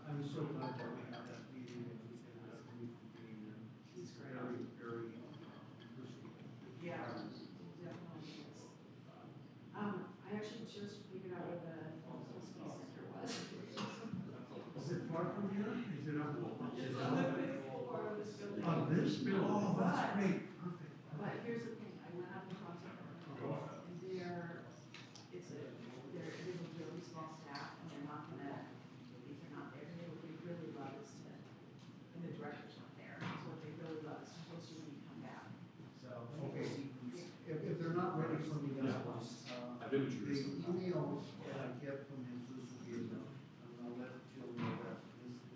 I'm so glad that we have that meeting and that we convene. It's very, very appreciative. Yeah, definitely is. I actually just figured out where the Civility Center was. Is it far from here? Is it up? It's on the fifth floor of this building. On this building? Oh, that's But- great, perfect. But here's the thing, I went up and talked to her, and they're a really small staff, and they're not gonna, if they're not there, what they really love is to, and the director's not there, so what they really love is to host you when you come back. So. Okay, if they're not ready for me, that's fine. I've been to The Jerusalem. emails that I get from Jesus will be enough, and I'll let Jill know that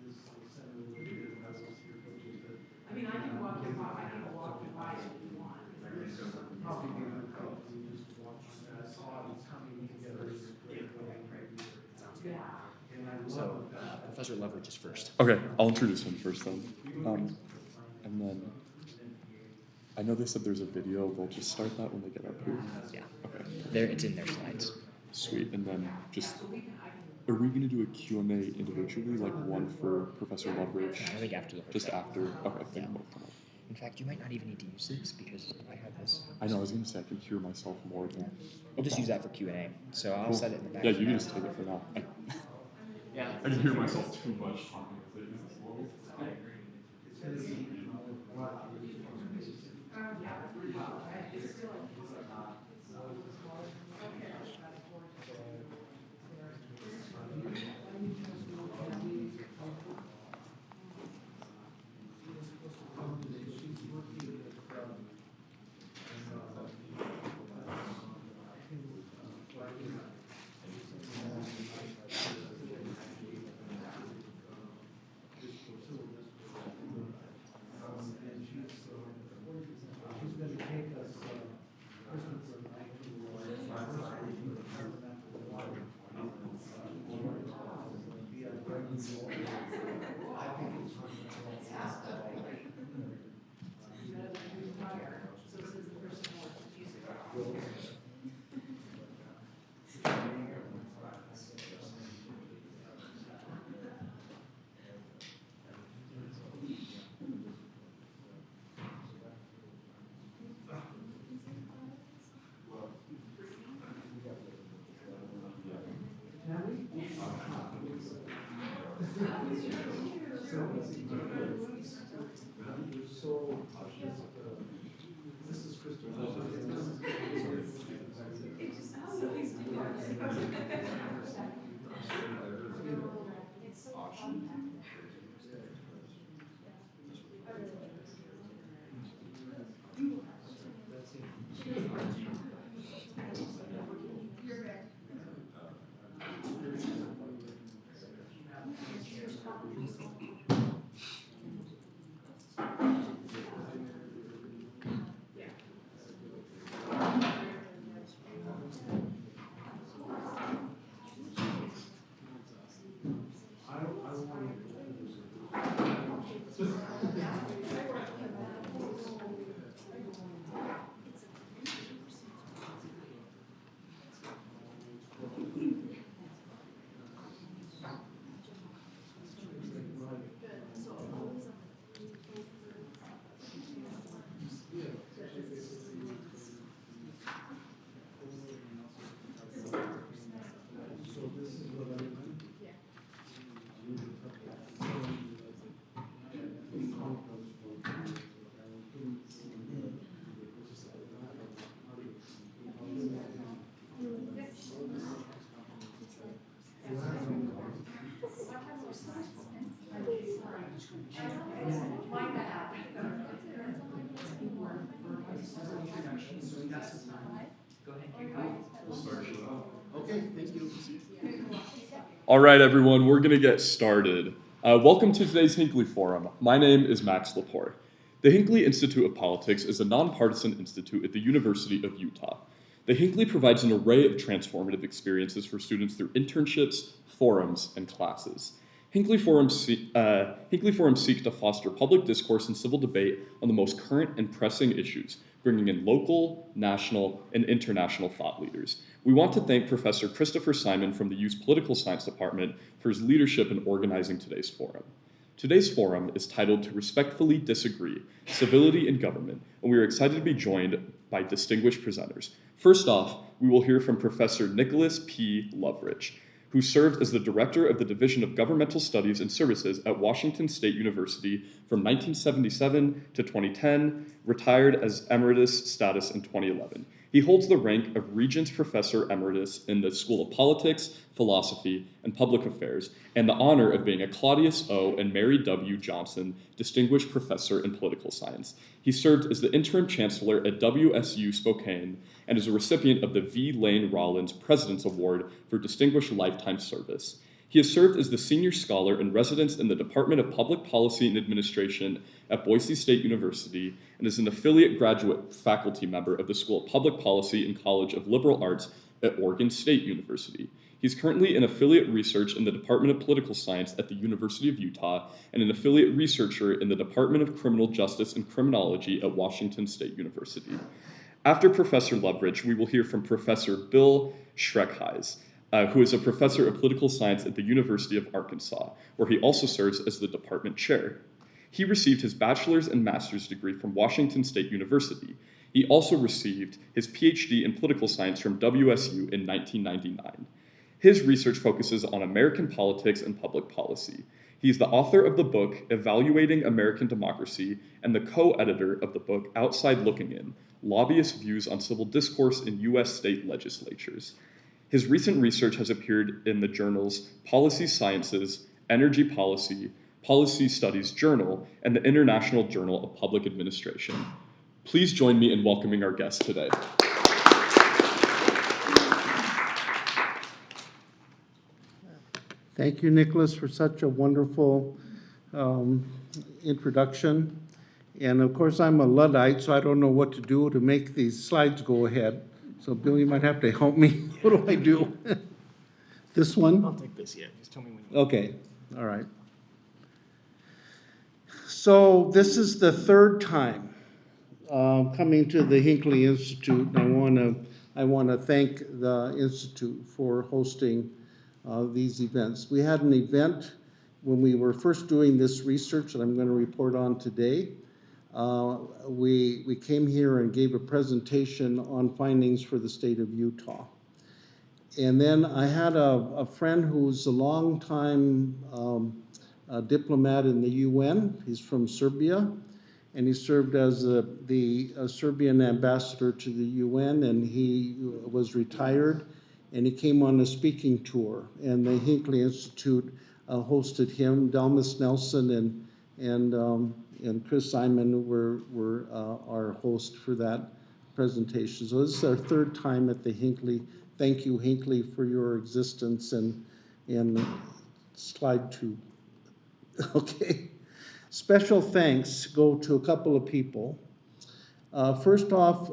this center will be, I will see your coaches that. I mean, I can walk you by, I can walk you by if you want. Probably be a good company just to watch how it's coming together. Yeah. And I So, love that. Professor Leverage is first. Okay, I'll introduce him first then. And then, I know they said there's a video, they'll just start that when they get up here. Yeah. Okay, It's in their slides. sweet, and then just, are we gonna do a Q&A individually, like one for Professor Leverage? I think after the whole Just thing. after, okay, then we'll come up. In fact, you might not even need to use this because I have this. I know, I was gonna say I can hear myself more than. We'll just use that for Q&A. So I'll Cool. set it in the back. Yeah, you can just take it for now. Yeah. I can hear myself too much talking with it. It's gonna be a lot. She's gonna take us, Christopher night to, be at Brighton. I think it's. So this is the person who wants to use it. So, this is Christopher. Okay, thank you. All right, everyone, we're gonna get started. Welcome to today's Hinckley Forum. My name is Max Lepore. The Hinckley Institute of Politics is a nonpartisan institute at the University of Utah. The Hinckley provides an array of transformative experiences for students through internships, forums, and classes. Hinckley Forums seek to foster public discourse and civil debate on the most current and pressing issues, bringing in local, national, and international thought leaders. We want to thank Professor Christopher Simon from the U's Political Science Department for his leadership in organizing today's forum. Today's forum is titled To Respectfully Disagree, Civility in Government, and we are excited to be joined by distinguished presenters. First off, we will hear from Professor Nicholas P. Loveridge, who served as the director of the Division of Governmental Studies and Services at Washington State University from 1977 to 2010, retired as emeritus status in 2011. He holds the rank of Regents Professor Emeritus in the School of Politics, Philosophy, and Public Affairs, and the honor of being a Claudius O. and Mary W. Johnson Distinguished Professor in Political Science. He served as the interim chancellor at WSU Spokane and is a recipient of the V. Lane Rollins President's Award for Distinguished Lifetime Service. He has served as the senior scholar in residence in the Department of Public Policy and Administration at Boise State University and is an affiliate graduate faculty member of the School of Public Policy and College of Liberal Arts at Oregon State University. He's currently an affiliate research in the Department of Political Science at the University of Utah and an affiliate researcher in the Department of Criminal Justice and Criminology at Washington State University. After Professor Loveridge, we will hear from Professor Bill Schreckheis, who is a professor of political science at the University of Arkansas, where he also serves as the department chair. He received his bachelor's and master's degree from Washington State University. He also received his PhD in political science from WSU in 1999. His research focuses on American politics and public policy. He's the author of the book Evaluating American Democracy and the co-editor of the book Outside Looking In, Lobbyist Views on Civil Discourse in U.S. State Legislatures. His recent research has appeared in the journals Policy Sciences, Energy Policy, Policy Studies Journal, and the International Journal of Public Administration. Please join me in welcoming our guest today. Thank you, Nicholas, for such a wonderful introduction. And of course, I'm a Luddite, so I don't know what to do to make these slides go ahead. So Bill, you might have to help me. What do I do? This one? I'll take this, yeah. Just tell me when. Okay, all right. So this is the third time coming to the Hinckley Institute. And I want to thank the Institute for hosting these events. We had an event when we were first doing this research that I'm going to report on today. We came here and gave a presentation on findings for the state of Utah. And then I had a friend who's a longtime diplomat in the UN. He's from Serbia, and he served as the Serbian ambassador to the UN, and he was retired, and he came on a speaking tour, and the Hinckley Institute hosted him. Delmas Nelson and Chris Simon were our host for that presentation. So this is our third time at the Hinckley. Thank you, Hinckley, for your existence. And slide 2. Okay. Special thanks go to a couple of people. First off,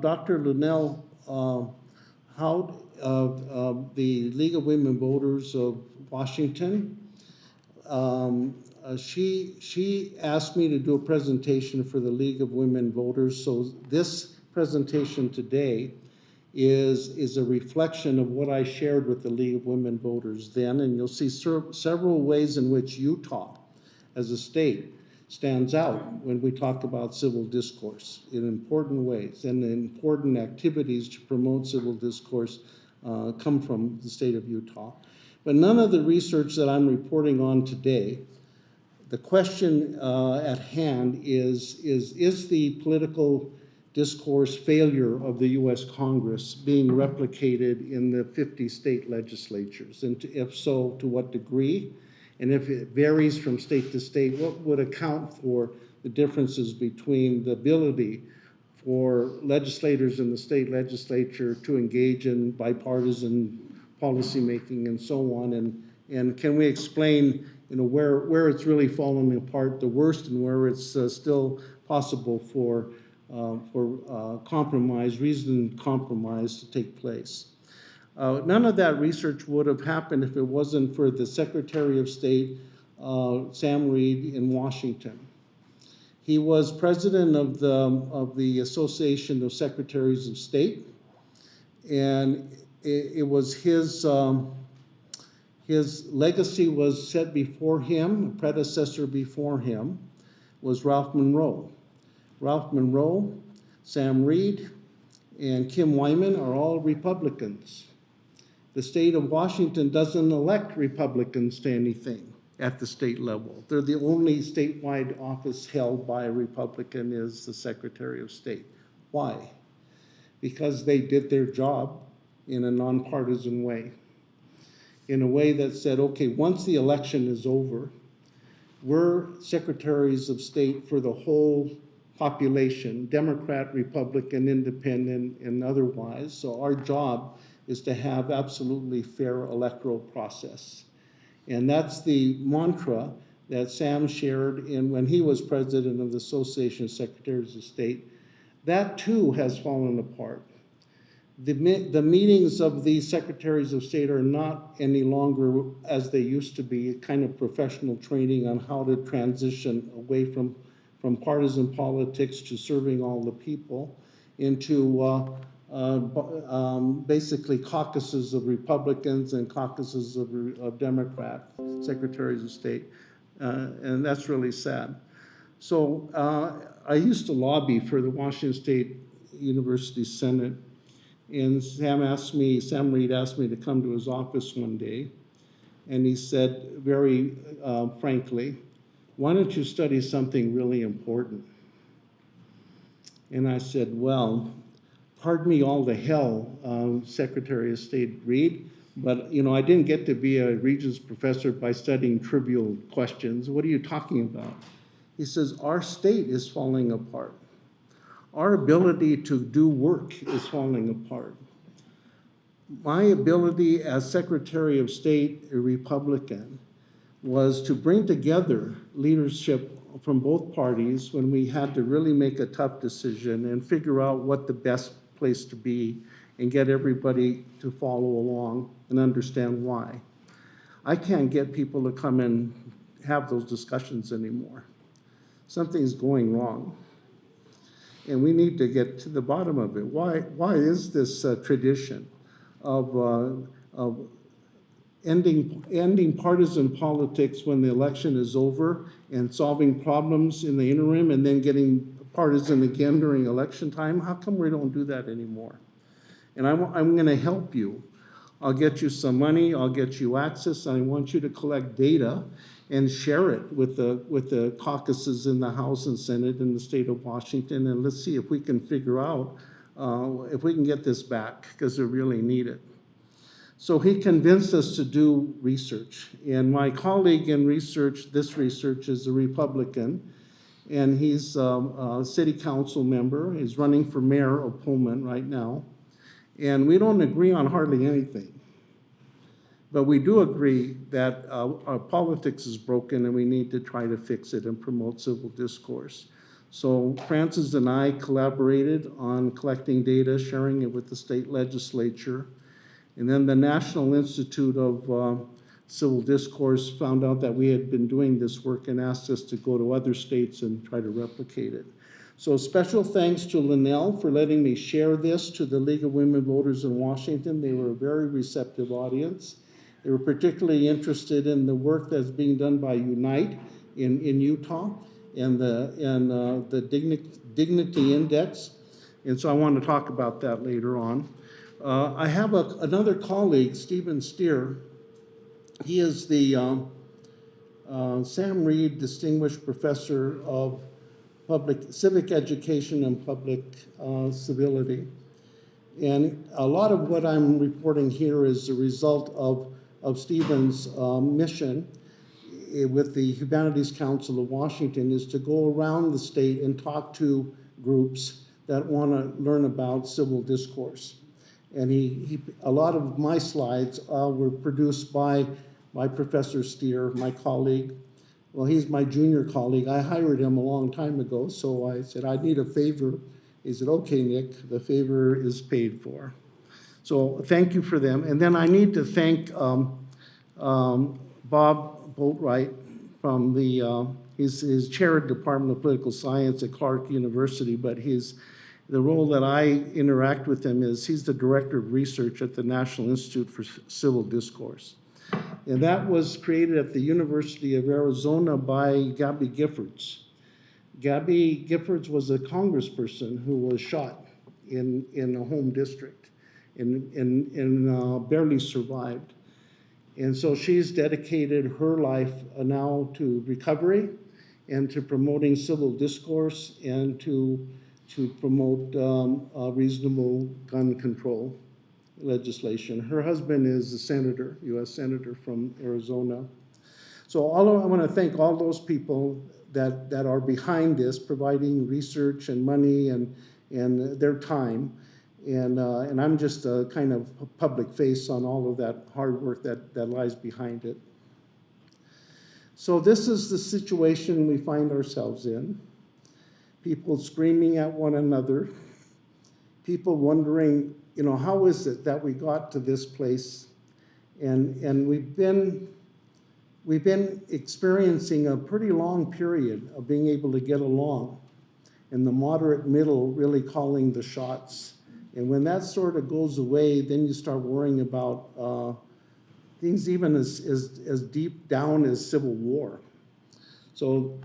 Dr. Linnell Howd of the League of Women Voters of Washington. She asked me to do a presentation for the League of Women Voters. So this presentation today is a reflection of what I shared with the League of Women Voters then, and you'll see several ways in which Utah, as a state, stands out when we talk about civil discourse in important ways, and the important activities to promote civil discourse come from the state of Utah. But none of the research that I'm reporting on today, the question at hand is the political discourse failure of the U.S. Congress being replicated in the 50 state legislatures? And if so, to what degree? And if it varies from state to state, what would account for the differences between the ability for legislators in the state legislature to engage in bipartisan policymaking and so on? And can we explain, where it's really falling apart the worst and where it's still possible for compromise, reasoned compromise to take place? None of that research would have happened if it wasn't for the Secretary of State, Sam Reed in Washington. He was president of the Association of Secretaries of State, and it was his legacy was set before him. A predecessor before him was Ralph Monroe. Ralph Monroe, Sam Reed, and Kim Wyman are all Republicans. The state of Washington doesn't elect Republicans to anything at the state level. They're the only statewide office held by a Republican is the Secretary of State. Why? Because they did their job in a nonpartisan way, in a way that said, okay, once the election is over, we're secretaries of state for the whole population, Democrat, Republican, Independent, and otherwise. So our job is to have absolutely fair electoral process. And that's the mantra that Sam shared when he was president of the Association of Secretaries of State. That too has fallen apart. The meetings of the secretaries of state are not any longer as they used to be, kind of professional training on how to transition away from partisan politics to serving all the people into basically caucuses of Republicans and caucuses of Democrat secretaries of state. And that's really sad. So I used to lobby for the Washington State University Senate. And Sam Reed asked me to come to his office one day, and he said very frankly, why don't you study something really important? And I said, well, pardon me all the hell, Secretary of State Reed, but you know, I didn't get to be a Regents professor by studying trivial questions. What are you talking about? He says, our state is falling apart. Our ability to do work is falling apart. My ability as Secretary of State, a Republican, was to bring together leadership from both parties when we had to really make a tough decision and figure out what the best place to be and get everybody to follow along and understand why. I can't get people to come and have those discussions anymore. Something's going wrong. And we need to get to the bottom of it. Why is this tradition of ending partisan politics when the election is over and solving problems in the interim and then getting partisan again during election time? How come we don't do that anymore? And I'm going to help you. I'll get you some money, I'll get you access, and I want you to collect data and share it with the caucuses in the House and Senate in the state of Washington, and let's see if we can figure out if we can get this back, because they really need it. So he convinced us to do research, and my colleague in this research is a Republican, and he's a city council member. He's running for mayor of Pullman right now, and we don't agree on hardly anything. But we do agree that our politics is broken and we need to try to fix it and promote civil discourse. So Francis and I collaborated on collecting data, sharing it with the state legislature. And then the National Institute of Civil Discourse found out that we had been doing this work and asked us to go to other states and try to replicate it. So special thanks to Linnell for letting me share this to the League of Women Voters in Washington. They were a very receptive audience. They were particularly interested in the work that's being done by Unite in Utah and the Dignity Index. And so I want to talk about that later on. I have another colleague, Stephen Steer. He is the Sam Reed Distinguished Professor of Civic Education and Public Civility. And a lot of what I'm reporting here is the result of Stephen's mission with the Humanities Council of Washington is to go around the state and talk to groups that want to learn about civil discourse. And a lot of my slides were produced by Professor Steer, my colleague. Well, he's my junior colleague. I hired him a long time ago, so I said, I need a favor. He said, okay, Nick, the favor is paid for. So thank you for them. And then I need to thank Bob Boatwright from the, he's chair of Department of Political Science at Clark University, but the role that I interact with him is he's the director of research at the National Institute for Civil Discourse. And that was created at the University of Arizona by Gabby Giffords. Gabby Giffords was a congressperson who was shot in a home district and barely survived. And so she's dedicated her life now to recovery and to promoting civil discourse and to promote reasonable gun control legislation. Her husband is a senator, U.S. Senator from Arizona. So I want to thank all those people that are behind this, providing research and money and their time. And I'm just a kind of public face on all of that hard work that lies behind it. So this is the situation we find ourselves in. People screaming at one another, people wondering, you know, how is it that we got to this place? And we've been experiencing a pretty long period of being able to get along, and the moderate middle really calling the shots. And when that sort of goes away, then you start worrying about things even as deep down as civil war. So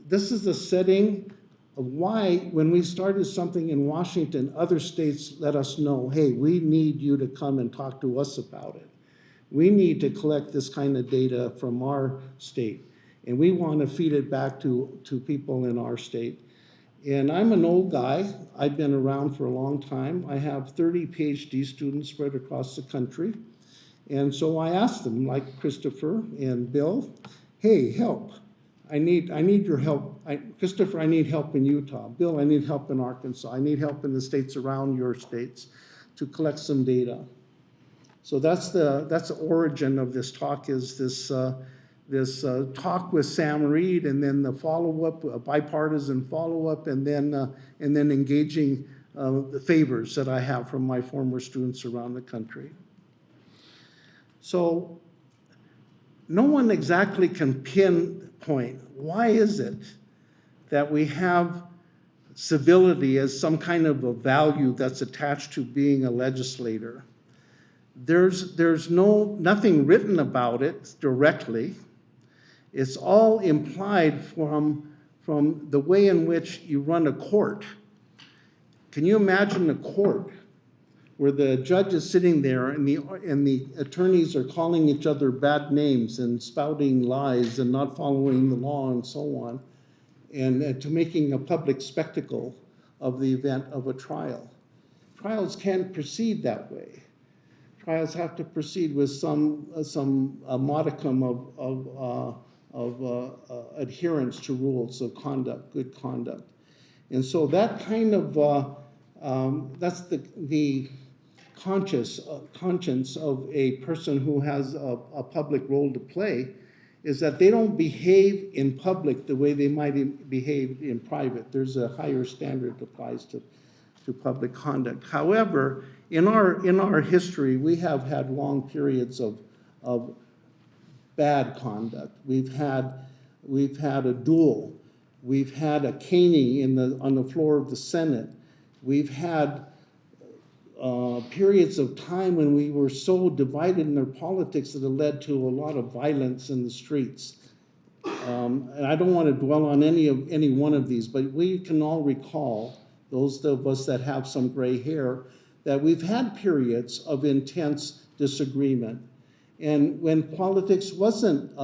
this is the setting of why, when we started something in Washington, other states let us know, hey, we need you to come and talk to us about it. We need to collect this kind of data from our state, and we want to feed it back to people in our state. And I'm an old guy. I've been around for a long time. I have 30 PhD students spread across the country. And so I asked them, like Christopher and Bill, hey, help. I need your help. Christopher, I need help in Utah. Bill, I need help in Arkansas. I need help in the states around your states to collect some data. So that's the origin of this talk, is this talk with Sam Reed, and then the follow-up, a bipartisan follow-up, and then engaging the favors that I have from my former students around the country. So no one exactly can pinpoint, why is it that we have civility as some kind of a value that's attached to being a legislator? There's nothing written about it directly. It's all implied from the way in which you run a court. Can you imagine a court where the judge is sitting there and the attorneys are calling each other bad names and spouting lies and not following the law and so on, and to making a public spectacle of the event of a trial? Trials can't proceed that way. Trials have to proceed with some modicum of adherence to rules of conduct, good conduct. And so that kind of, that's the conscience of a person who has a public role to play, is that they don't behave in public the way they might behave in private. There's a higher standard that applies to public conduct. However, in our history, we have had long periods of bad conduct. We've had a duel. We've had a caning on the floor of the Senate. We've had periods of time when we were so divided in our politics that it led to a lot of violence in the streets. And I don't want to dwell on any one of these, but we can all recall, those of us that have some gray hair, that we've had periods of intense disagreement. And when politics wasn't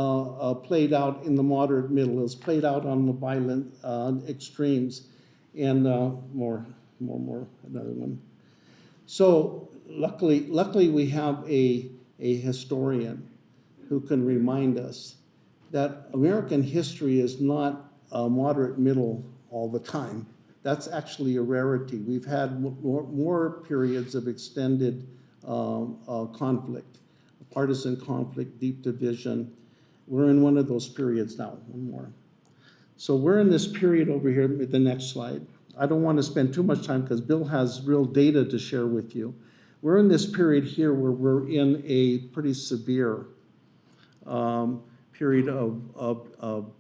played out in the moderate middle, it was played out on the violent extremes. And more, another one. So luckily we have a historian who can remind us that American history is not moderate middle all the time. That's actually a rarity. We've had more periods of extended conflict, partisan conflict, deep division. We're in one of those periods now, one more. So we're in this period over here, the next slide. I don't want to spend too much time because Bill has real data to share with you. We're in this period here where we're in a pretty severe period of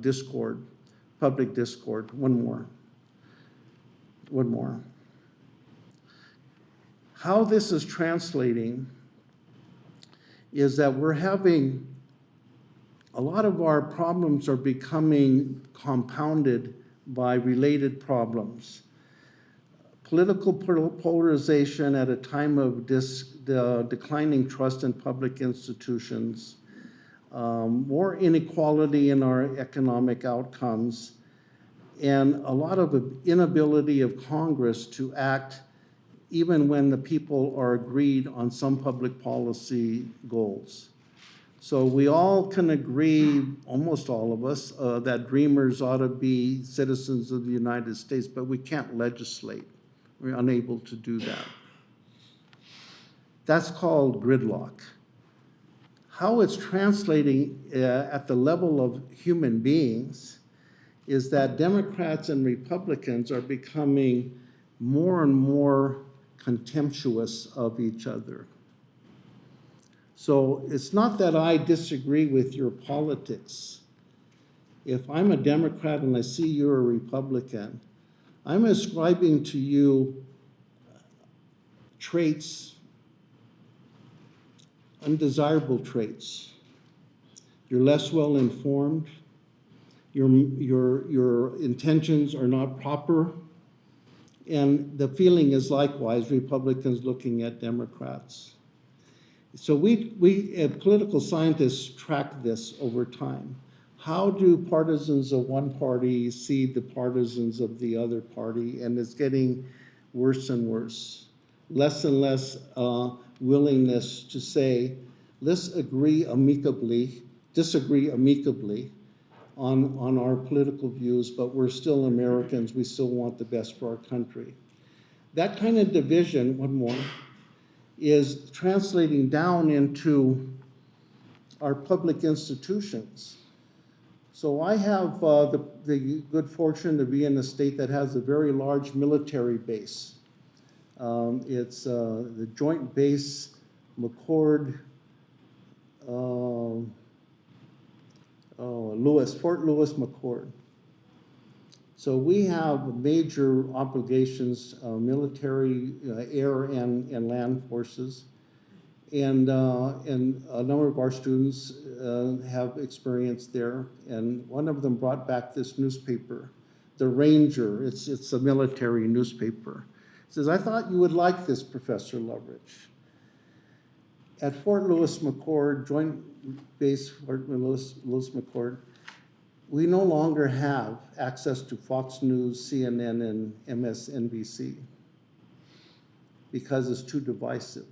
discord, public discord. One more. How this is translating is that we're having a lot of our problems are becoming compounded by related problems. Political polarization at a time of declining trust in public institutions, more inequality in our economic outcomes, and a lot of inability of Congress to act even when the people are agreed on some public policy goals. So we all can agree, almost all of us, that Dreamers ought to be citizens of the United States, but we can't legislate. We're unable to do that. That's called gridlock. How it's translating at the level of human beings is that Democrats and Republicans are becoming more and more contemptuous of each other. So it's not that I disagree with your politics. If I'm a Democrat and I see you're a Republican, I'm ascribing to you traits, undesirable traits. You're less well informed. Your intentions are not proper. And the feeling is likewise Republicans looking at Democrats. So we political scientists track this over time. How do partisans of one party see the partisans of the other party? And it's getting worse and worse. Less and less willingness to say, let's disagree amicably on our political views, but we're still Americans. We still want the best for our country. That kind of division, one more, is translating down into our public institutions. So I have the good fortune to be in a state that has a very large military base. It's the Joint Base McChord, Fort Lewis McChord. So we have major obligations, military, air and land forces, and a number of our students have experience there. And one of them brought back this newspaper, The Ranger. It's a military newspaper. It says, "I thought you would like this, Professor Loveridge. At Fort Lewis McChord, Joint Base Fort Lewis McChord, we no longer have access to Fox News, CNN, and MSNBC because it's too divisive."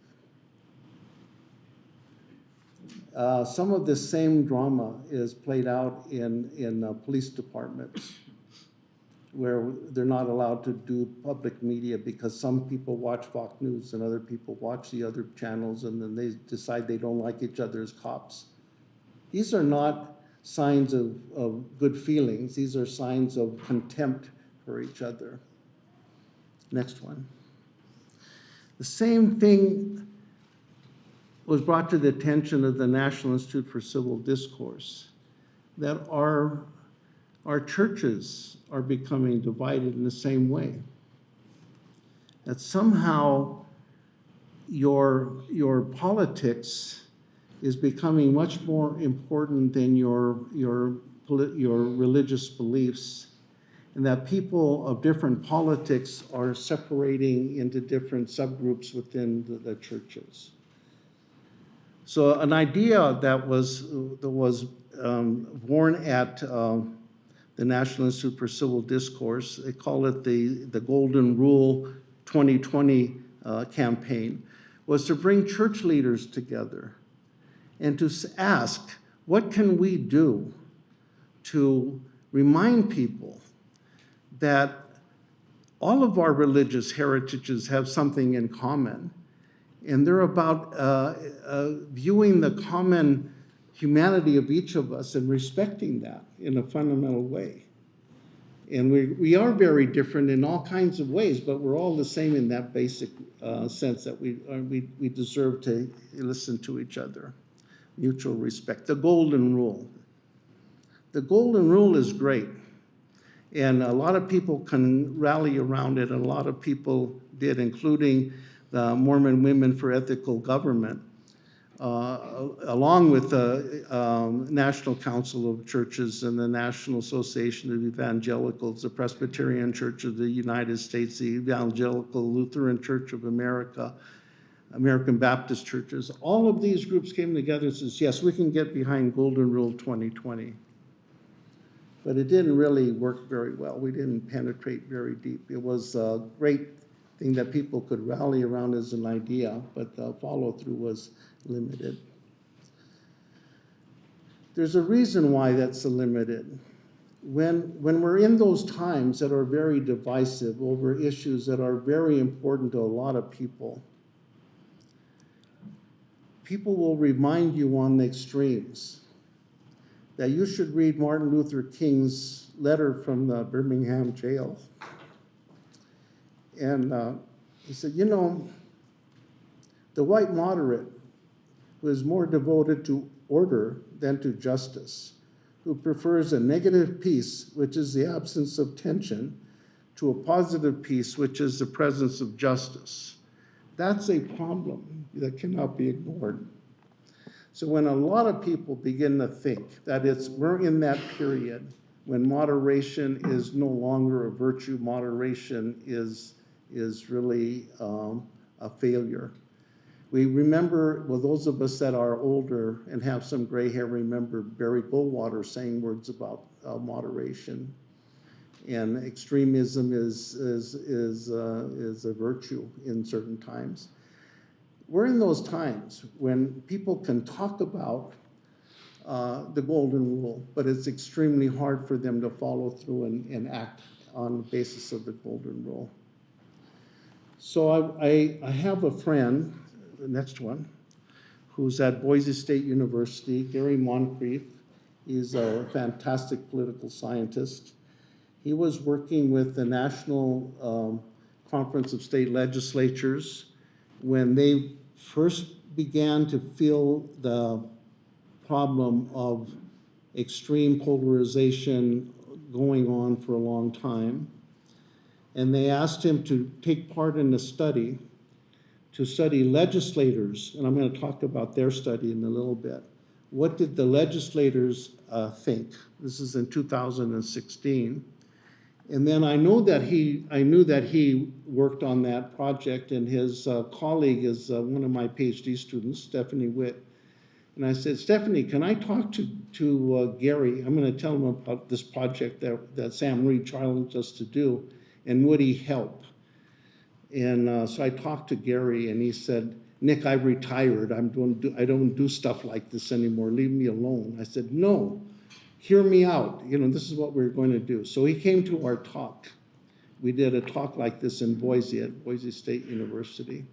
Some of this same drama is played out in police departments where they're not allowed to do public media because some people watch Fox News and other people watch the other channels, and then they decide they don't like each other as cops. These are not signs of good feelings. These are signs of contempt for each other. Next one. The same thing was brought to the attention of the National Institute for Civil Discourse, that our churches are becoming divided in the same way. That somehow your politics is becoming much more important than your religious beliefs, and that people of different politics are separating into different subgroups within the churches. So an idea that was born at the National Institute for Civil Discourse, they call it the Golden Rule 2020 campaign, was to bring church leaders together and to ask, what can we do to remind people that all of our religious heritages have something in common, and they're about viewing the common humanity of each of us and respecting that in a fundamental way. And we are very different in all kinds of ways, but we're all the same in that basic sense that we deserve to listen to each other. mutual respect. The golden rule. The golden rule is great. And a lot of people can rally around it. A lot of people did, including the Mormon Women for Ethical Government, along with the National Council of Churches and the National Association of Evangelicals, the Presbyterian Church of the United States, the Evangelical Lutheran Church of America, American Baptist churches. All of these groups came together and says, yes, we can get behind Golden Rule 2020. But it didn't really work very well. We didn't penetrate very deep. It was a great thing that people could rally around as an idea, but the follow-through was limited. There's a reason why that's limited. When we're in those times that are very divisive over issues that are very important to a lot of people, people will remind you on the extremes that you should read Martin Luther King's letter from the Birmingham jail. And he said, you know, the white moderate who is more devoted to order than to justice, who prefers a negative peace, which is the absence of tension, to a positive peace, which is the presence of justice. That's a problem that cannot be ignored. So when a lot of people begin to think that we're in that period when moderation is no longer a virtue, moderation is really a failure. We remember, well, those of us that are older and have some gray hair remember Barry Goldwater saying words about moderation. And extremism is a virtue in certain times. We're in those times when people can talk about the golden rule, but it's extremely hard for them to follow through and act on the basis of the golden rule. So I have a friend, the next one, who's at Boise State University, Gary Moncrief. He's a fantastic political scientist. He was working with the National Conference of State Legislatures when they first began to feel the problem of extreme polarization going on for a long time. And they asked him to take part in a study to study legislators, and I'm going to talk about their study in a little bit. What did the legislators think? This is in 2016. And then I knew that he worked on that project, and his colleague is one of my PhD students, Stephanie Witt. And I said, Stephanie, can I talk to Gary? I'm going to tell him about this project that Sam Reed challenged us to do, and would he help? And so I talked to Gary, and he said, Nick, I've retired. I don't do stuff like this anymore. Leave me alone. I said, no. Hear me out. You know, this is what we're going to do. So he came to our talk. We did a talk like this in Boise at Boise State University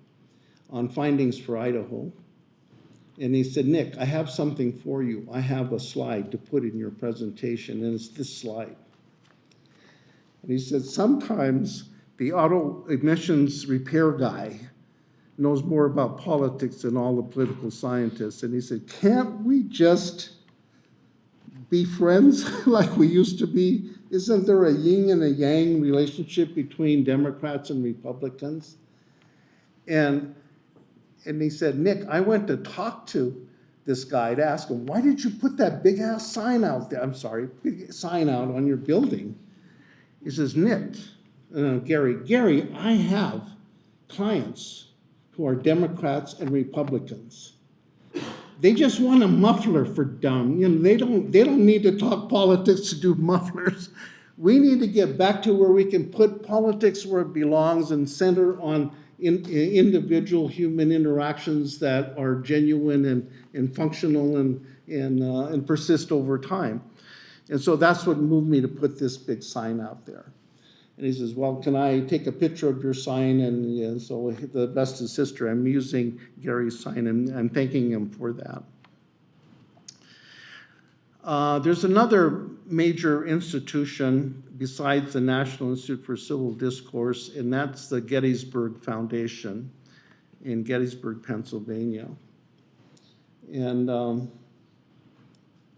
on findings for Idaho. And he said, Nick, I have something for you. I have a slide to put in your presentation, and it's this slide. And he said, sometimes the auto emissions repair guy knows more about politics than all the political scientists. And he said, can't we just be friends like we used to be? Isn't there a yin and a yang relationship between Democrats and Republicans? And he said, Nick, I went to talk to this guy to ask him, why did you put that big ass sign out there? I'm sorry, big sign out on your building. He says, Nick, Gary, I have clients who are Democrats and Republicans. They just want a muffler for dumb. You know, they don't need to talk politics to do mufflers. We need to get back to where we can put politics where it belongs and center on individual human interactions that are genuine and functional and persist over time. And so that's what moved me to put this big sign out there. And he says, well, can I take a picture of your sign? And so the best is history. I'm using Gary's sign, and I'm thanking him for that. There's another major institution besides the National Institute for Civil Discourse, and that's the Gettysburg Foundation in Gettysburg, Pennsylvania. And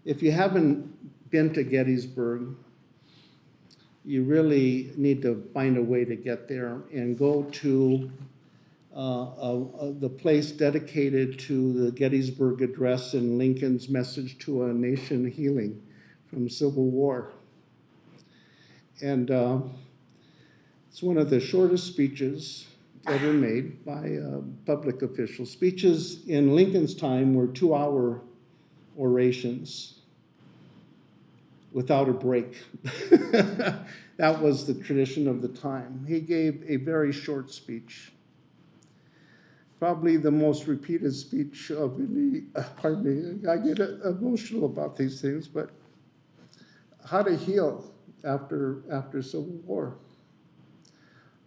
if you haven't been to Gettysburg, you really need to find a way to get there and go to the place dedicated to the Gettysburg Address and Lincoln's message to a nation healing from Civil War. And it's one of the shortest speeches ever made by a public official. Speeches in Lincoln's time were 2-hour orations without a break. That was the tradition of the time. He gave a very short speech. Probably the most repeated speech of any, pardon me, I get emotional about these things, but how to heal after Civil War,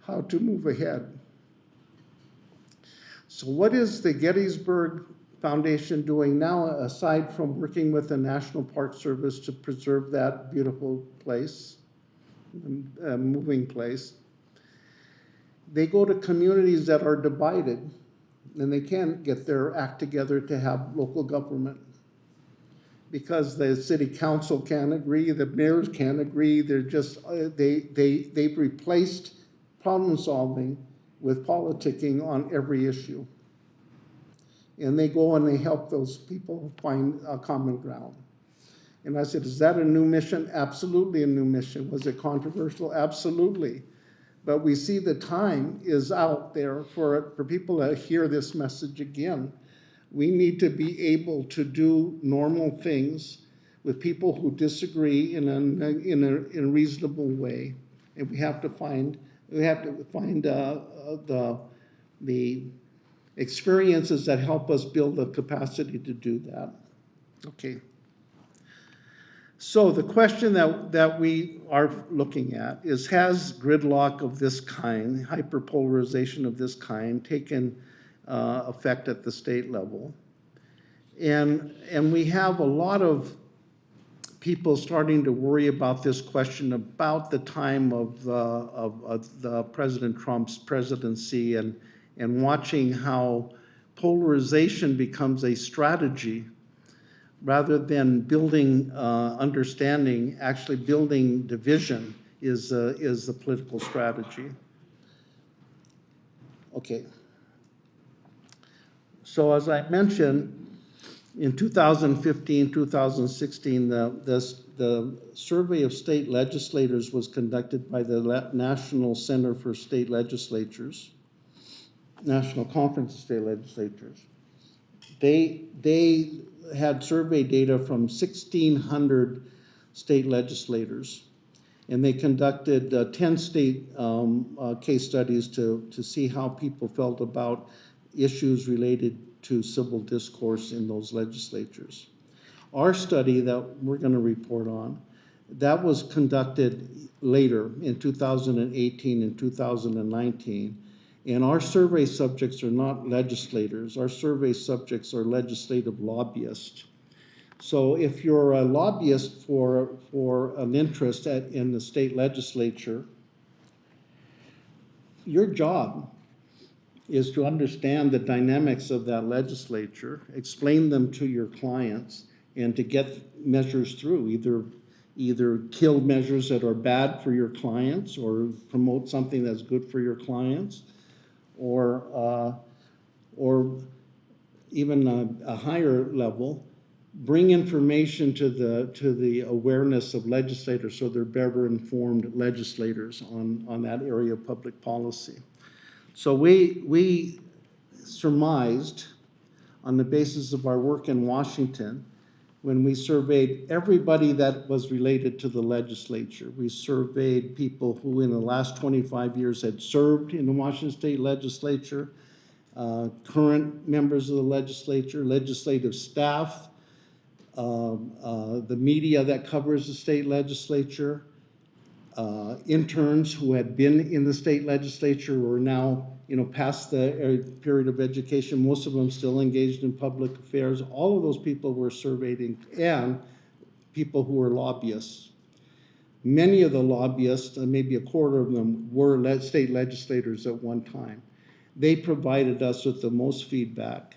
how to move ahead. So what is the Gettysburg Foundation doing now, aside from working with the National Park Service to preserve that beautiful place, moving place? They go to communities that are divided, and they can't get their act together to have local government because the city council can't agree, the mayors can't agree. They're just they've replaced problem solving with politicking on every issue. And they go and they help those people find a common ground. And I said, is that a new mission? Absolutely a new mission. Was it controversial? Absolutely. But we see the time is out there for people to hear this message again. We need to be able to do normal things with people who disagree in a reasonable way. And we have to find the experiences that help us build the capacity to do that. Okay. So the question that we are looking at is, has gridlock of this kind, hyperpolarization of this kind, taken effect at the state level? And we have a lot of people starting to worry about this question about the time of the President Trump's presidency, and watching how polarization becomes a strategy rather than building understanding. Actually building division is the political strategy. Okay. So as I mentioned, in 2015, 2016, the survey of state legislators was conducted by the National Center for State Legislatures, National Conference of State Legislatures. They had survey data from 1,600 state legislators, and they conducted 10 state case studies to see how people felt about issues related to civil discourse in those legislatures. Our study that we're going to report on, that was conducted later in 2018 and 2019. And our survey subjects are not legislators. Our survey subjects are legislative lobbyists. So if you're a lobbyist for an interest in the state legislature, your job is to understand the dynamics of that legislature, explain them to your clients, and to get measures through, either kill measures that are bad for your clients or promote something that's good for your clients, or even a higher level, bring information to the awareness of legislators so they're better informed legislators on that area of public policy. So we surmised, on the basis of our work in Washington, when we surveyed everybody that was related to the legislature. We surveyed people who in the last 25 years had served in the Washington State Legislature, current members of the legislature, legislative staff, the media that covers the state legislature, interns who had been in the state legislature were now, past the period of education, most of them still engaged in public affairs. All of those people were surveyed, and people who were lobbyists. Many of the lobbyists, maybe a quarter of them, were state legislators at one time. They provided us with the most feedback.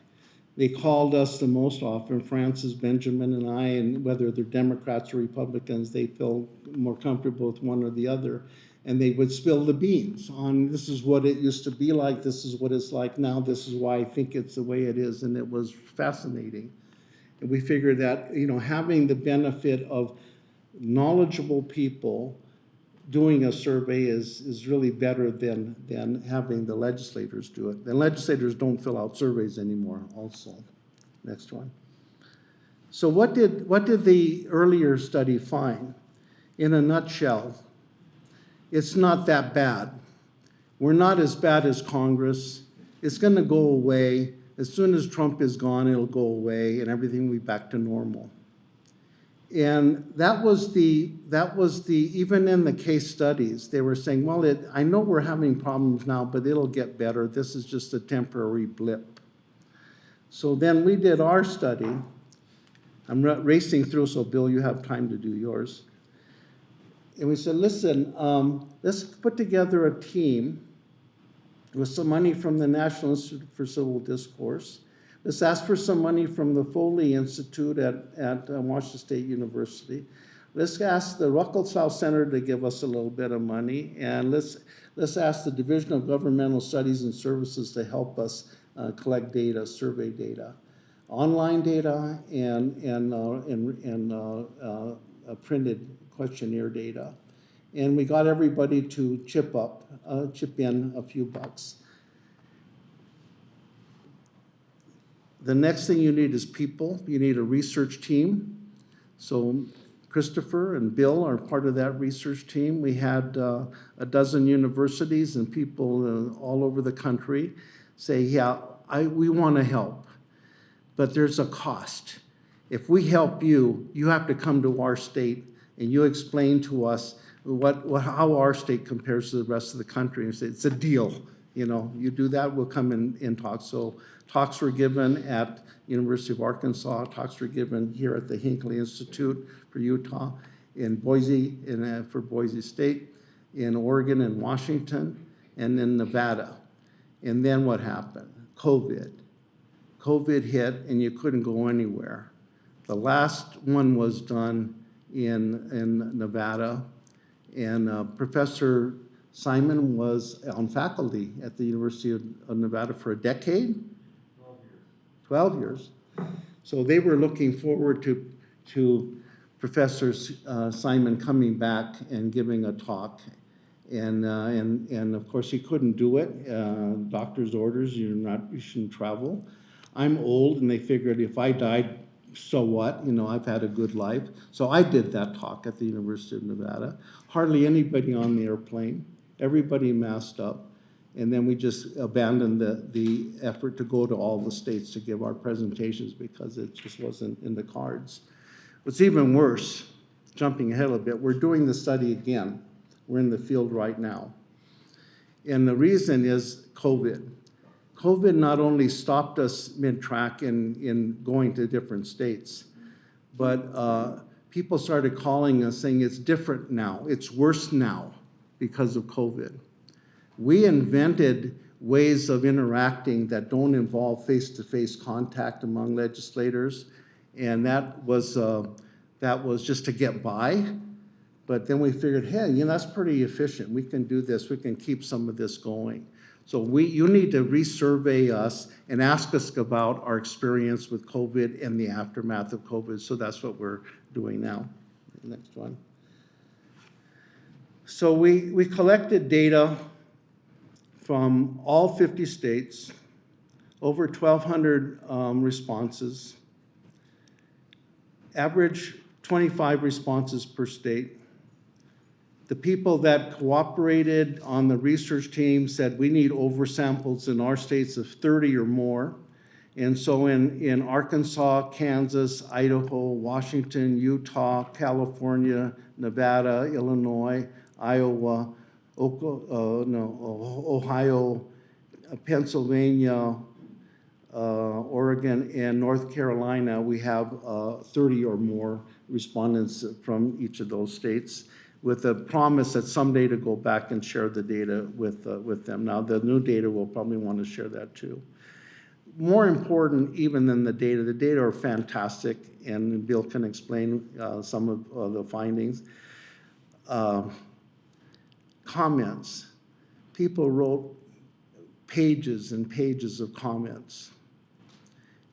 They called us the most often, Francis, Benjamin, and I, and whether they're Democrats or Republicans, they feel more comfortable with one or the other. And they would spill the beans on, this is what it used to be like, this is what it's like now, this is why I think it's the way it is, and it was fascinating. And we figured that, having the benefit of knowledgeable people doing a survey is really better than having the legislators do it. The legislators don't fill out surveys anymore also. Next one. So what did the earlier study find? In a nutshell, it's not that bad. We're not as bad as Congress. It's going to go away. As soon as Trump is gone, it'll go away and everything will be back to normal. And that was the, even in the case studies, they were saying, well, I know we're having problems now, but it'll get better. This is just a temporary blip. So then we did our study. I'm racing through, so Bill, you have time to do yours. And we said, listen, let's put together a team with some money from the National Institute for Civil Discourse. Let's ask for some money from the Foley Institute at Washington State University. Let's ask the Ruckelshaus Center to give us a little bit of money. And let's ask the Division of Governmental Studies and Services to help us collect data, survey data, online data, and printed questionnaire data. And we got everybody to chip in a few bucks. The next thing you need is people. You need a research team. So Christopher and Bill are part of that research team. We had a dozen universities and people all over the country say, yeah, we want to help, but there's a cost. If we help you, you have to come to our state and you explain to us how our state compares to the rest of the country. And say, it's a deal. You do that, we'll come in talk. So talks were given at University of Arkansas, talks were given here at the Hinckley Institute for Utah, in Boise, for Boise State, in Oregon and Washington, and in Nevada. And then what happened? COVID. COVID hit and you couldn't go anywhere. The last one was done in Nevada, and Professor Simon was on faculty at the University of Nevada for a decade? 12 years. So they were looking forward to Professor Simon coming back and giving a talk. And of course he couldn't do it. Doctor's orders, you shouldn't travel. I'm old and they figured if I died, so what? I've had a good life. So I did that talk at the University of Nevada. Hardly anybody on the airplane. Everybody masked up. And then we just abandoned the effort to go to all the states to give our presentations because it just wasn't in the cards. What's even worse, jumping ahead a little bit, we're doing the study again. We're in the field right now. And the reason is COVID. COVID not only stopped us mid-track in going to different states, but people started calling us saying it's different now, it's worse now because of COVID. We invented ways of interacting that don't involve face-to-face contact among legislators, and that was just to get by. But then we figured, hey, that's pretty efficient. We can do this. We can keep some of this going. So you need to resurvey us and ask us about our experience with COVID and the aftermath of COVID. So that's what we're doing now. Next one. So we collected data from all 50 states, over 1,200 responses, average 25 responses per state. The people that cooperated on the research team said we need oversamples in our states of 30 or more. And so in Arkansas, Kansas, Idaho, Washington, Utah, California, Nevada, Illinois, Iowa, Ohio, Pennsylvania, Oregon, and North Carolina, we have 30 or more respondents from each of those states, with a promise that someday to go back and share the data with them. Now, the new data will probably want to share that too. more important even than the data are fantastic, and Bill can explain some of the findings. Comments. People wrote pages and pages of comments.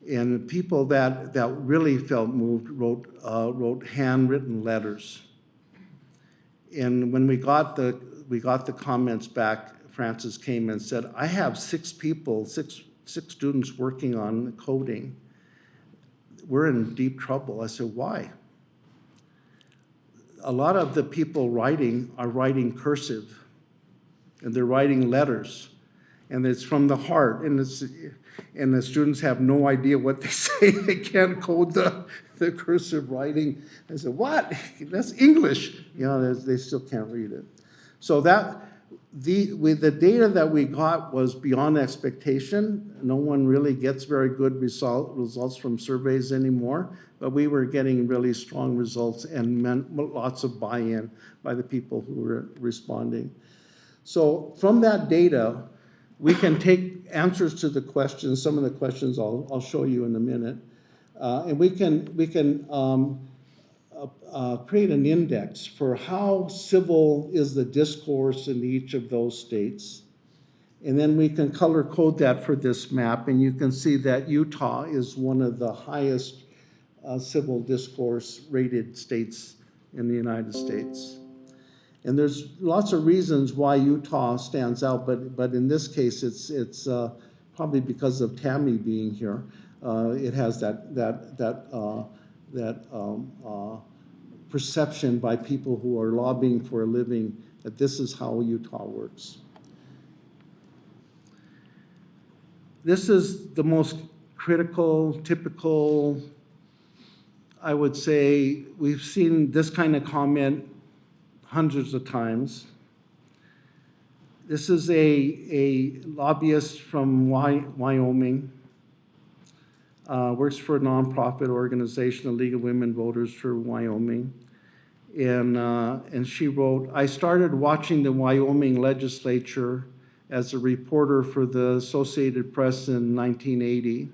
And people that really felt moved wrote handwritten letters. And when we got the comments back, Francis came and said, I have six students working on coding. We're in deep trouble. I said, why? A lot of the people writing are writing cursive, and they're writing letters, and it's from the heart, and the students have no idea what they say. They can't code the cursive writing. I said, what? That's English. You know, they still can't read it. So with the data that we got was beyond expectation. No one really gets very good results from surveys anymore, but we were getting really strong results and lots of buy-in by the people who were responding. So from that data, we can take answers to the questions. Some of the questions I'll show you in a minute, and we can create an index for how civil is the discourse in each of those states. And then we can color code that for this map, and you can see that Utah is one of the highest civil discourse rated states in the United States. And there's lots of reasons why Utah stands out, but in this case, it's probably because of Tammy being here. It has that perception by people who are lobbying for a living that this is how Utah works. This is the most critical, typical, I would say, we've seen this kind of comment hundreds of times. This is a lobbyist from Wyoming, works for a nonprofit organization, the League of Women Voters for Wyoming. And she wrote, I started watching the Wyoming legislature as a reporter for the Associated Press in 1980.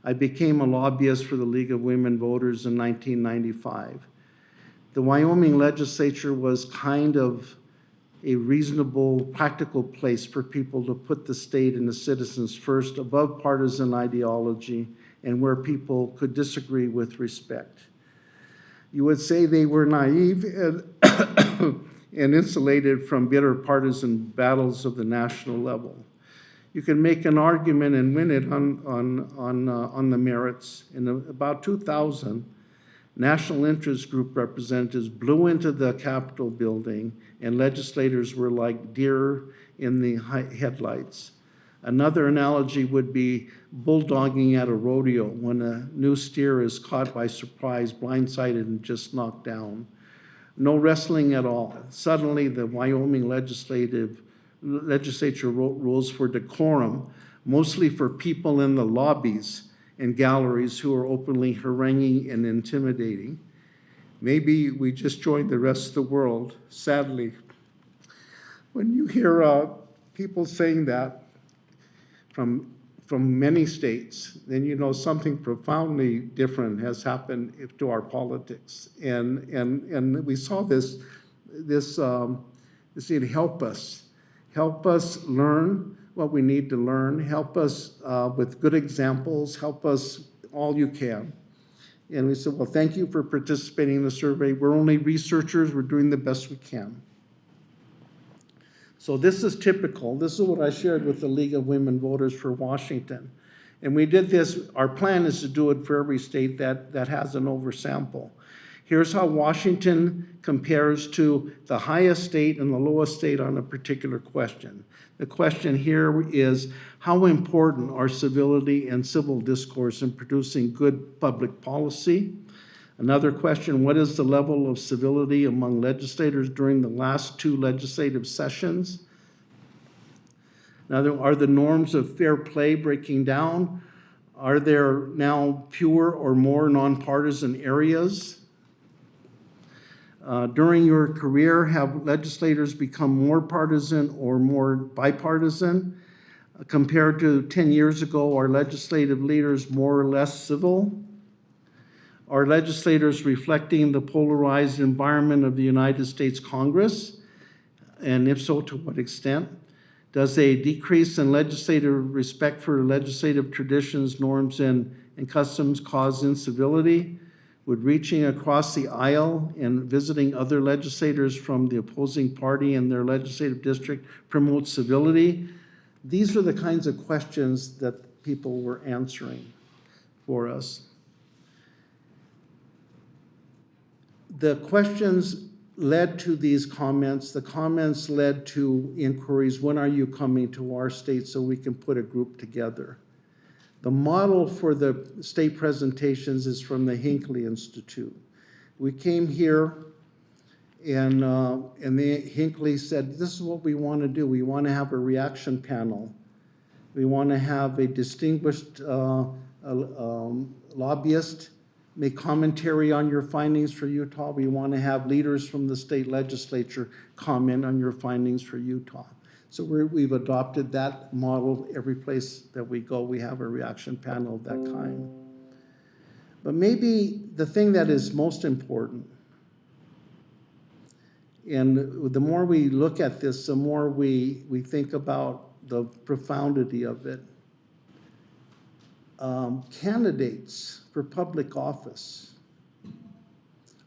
I became a lobbyist for the League of Women Voters in 1995. The Wyoming legislature was kind of a reasonable, practical place for people to put the state and the citizens first, above partisan ideology, and where people could disagree with respect. You would say they were naive and insulated from bitter partisan battles of the national level. You can make an argument and win it on the merits. In about 2000, national interest group representatives blew into the Capitol building, and legislators were like deer in the headlights. Another analogy would be bulldogging at a rodeo when a new steer is caught by surprise, blindsided, and just knocked down. No wrestling at all. Suddenly, the Wyoming legislature wrote rules for decorum, mostly for people in the lobbies and galleries who are openly haranguing and intimidating. Maybe we just joined the rest of the world. Sadly, when you hear people saying that from many states, then you know something profoundly different has happened to our politics. And we saw this need help us learn what we need to learn, help us with good examples, help us all you can. And we said, well, thank you for participating in the survey. We're only researchers, we're doing the best we can. So this is typical. This is what I shared with the League of Women Voters for Washington. And we did this, our plan is to do it for every state that has an oversample. Here's how Washington compares to the highest state and the lowest state on a particular question. The question here is, how important are civility and civil discourse in producing good public policy? Another question, what is the level of civility among legislators during the last two legislative sessions? Now, are the norms of fair play breaking down? Are there now fewer or more nonpartisan areas? During your career, have legislators become more partisan or more bipartisan? Compared to 10 years ago, are legislative leaders more or less civil? Are legislators reflecting the polarized environment of the United States Congress? And if so, to what extent? Does a decrease in legislative respect for legislative traditions, norms, and customs cause incivility? Would reaching across the aisle and visiting other legislators from the opposing party in their legislative district promote civility? These are the kinds of questions that people were answering for us. The questions led to these comments. The comments led to inquiries. When are you coming to our state so we can put a group together? The model for the state presentations is from the Hinckley Institute. We came here and Hinckley said, this is what we want to do. We want to have a reaction panel. We want to have a distinguished lobbyist make commentary on your findings for Utah. We want to have leaders from the state legislature comment on your findings for Utah. So we've adopted that model. Every place that we go, we have a reaction panel of that kind. But maybe the thing that is most important, and the more we look at this, the more we think about the profundity of it. Candidates for public office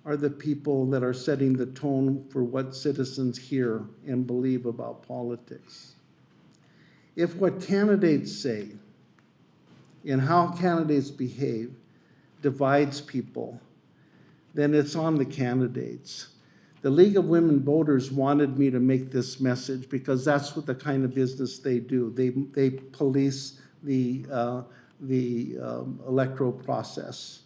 are the people that are setting the tone for what citizens hear and believe about politics. If what candidates say and how candidates behave divides people, then it's on the candidates. The League of Women Voters wanted me to make this message because that's what the kind of business they do. They police the electoral process.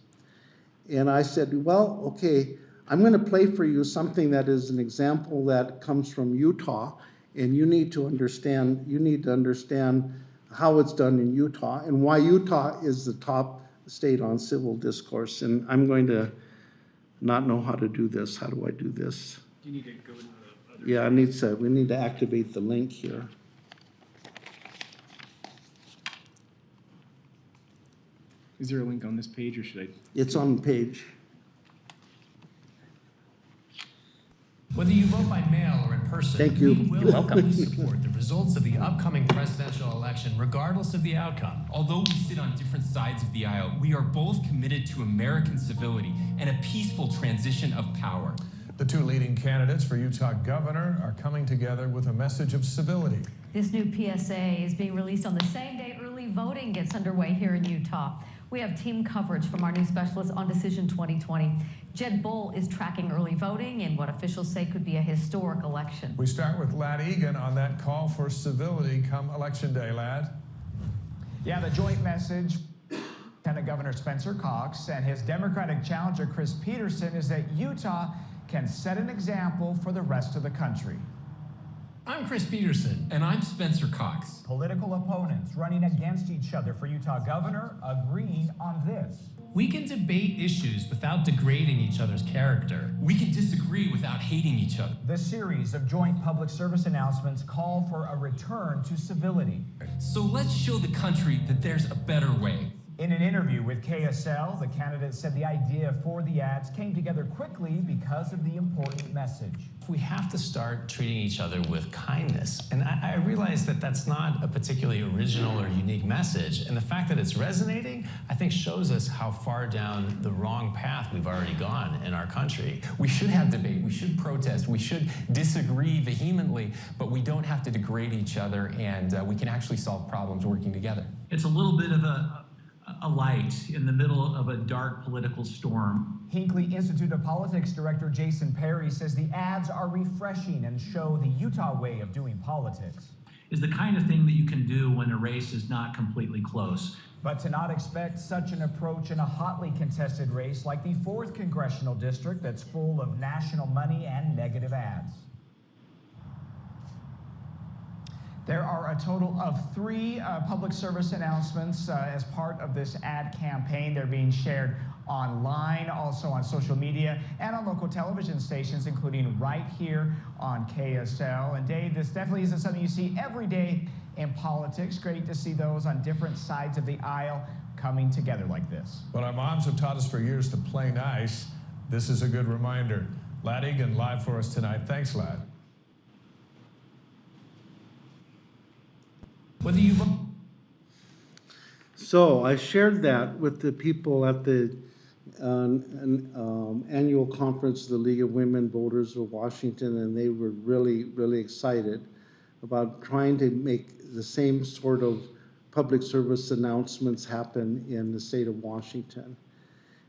And I said, well, okay, I'm going to play for you something that is an example that comes from Utah, and you need to understand how it's done in Utah and why Utah is the top state on civil discourse. And I'm going to not know how to do this. How do I do this? Do you need to go into the other? Yeah, we need to activate the link here. Is there a link on this page, or should I? It's on the page. Whether you vote by mail or in person, Thank you. we will fully support the results of the upcoming presidential election, regardless of the outcome. Although we sit on different sides of the aisle, we are both committed to American civility and a peaceful transition of power. The two leading candidates for Utah governor are coming together with a message of civility. This new PSA is being released on the same day early voting gets underway here in Utah. We have team coverage from our new specialist on Decision 2020. Jed Bull is tracking early voting in what officials say could be a historic election. We start with Lad Egan on that call for civility come Election Day, Lad. Yeah, the joint message, Lieutenant Governor Spencer Cox and his Democratic challenger Chris Peterson, is that Utah can set an example for the rest of the country. I'm Chris Peterson. And I'm Spencer Cox. Political opponents running against each other for Utah governor agreeing on this. We can debate issues without degrading each other's character. We can disagree without hating each other. The series of joint public service announcements call for a return to civility. So let's show the country that there's a better way. In an interview with KSL, the candidate said the idea for the ads came together quickly because of the important message. We have to start treating each other with kindness. And I realize that that's not a particularly original or unique message. And the fact that it's resonating, I think, shows us how far down the wrong path we've already gone in our country. We should have debate, we should protest, we should disagree vehemently, but we don't have to degrade each other, and we can actually solve problems working together. It's a little bit of a light in the middle of a dark political storm. Hinckley Institute of Politics Director Jason Perry says the ads are refreshing and show the Utah way of doing politics. Is the kind of thing that you can do when a race is not completely close. But to not expect such an approach in a hotly contested race like the 4th Congressional District that's full of national money and negative ads. There are a total of 3 public service announcements as part of this ad campaign. They're being shared online, also on social media, and on local television stations, including right here on KSL. And Dave, this definitely isn't something you see every day in politics. Great to see those on different sides of the aisle coming together like this. Well, our moms have taught us for years to play nice. This is a good reminder. Lad Egan live for us tonight. Thanks, Lad. Whether you So I shared that with the people at the annual conference of the League of Women Voters of Washington, and they were really, really excited about trying to make the same sort of public service announcements happen in the state of Washington.